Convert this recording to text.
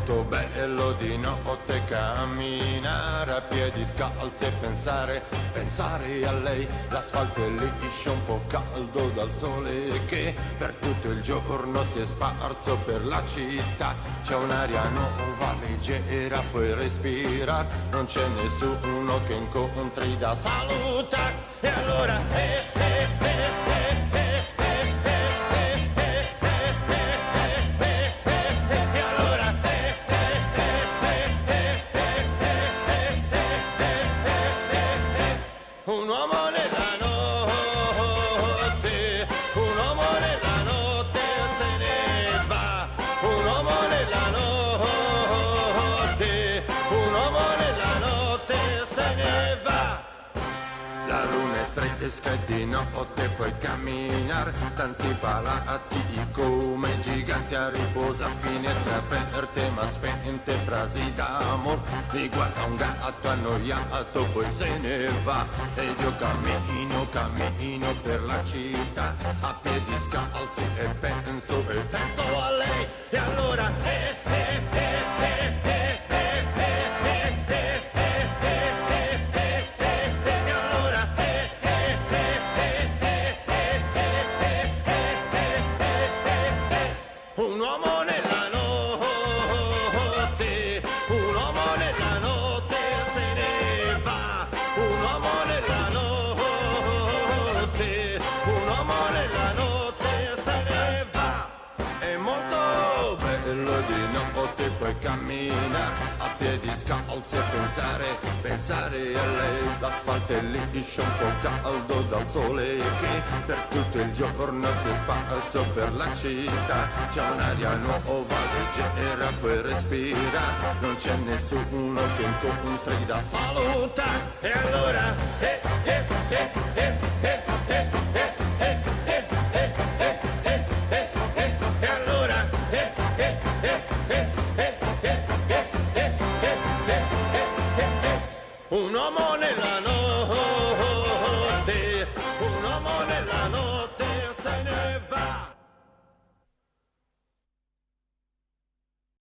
molto bello di notte camminare a piedi scalzi e pensare a lei. L'asfalto è liscio, un po' caldo dal sole che per tutto il giorno si è sparso per la città. C'è un'aria nuova, leggera, puoi respirare, non c'è nessuno che incontri da salutare. E allora un uomo nella notte, un uomo nella notte se ne va, un uomo nella notte, un uomo nella notte se ne va. La luna è fresca e di notte puoi camminare, tanti palazzi come giganti a riposo, finestre aperte ma spente, frasi d'amor. Mi guarda un gatto annoiato, poi se ne va. Ed io cammino per la città, a piedi scalzi e penso a lei. E allora un uomo nella notte, un uomo nella notte se ne va, un uomo nella notte, un uomo nella notte se ne va. È molto bello di notte puoi camminare a piedi scalzi e pensare a lei. L'asfalto è liscio, un po' caldo dal sole che per tutto il giorno si è sparso per la città. C'è un'aria nuova, leggera, puoi respirare, non c'è nessuno che incontri da salutare. E allora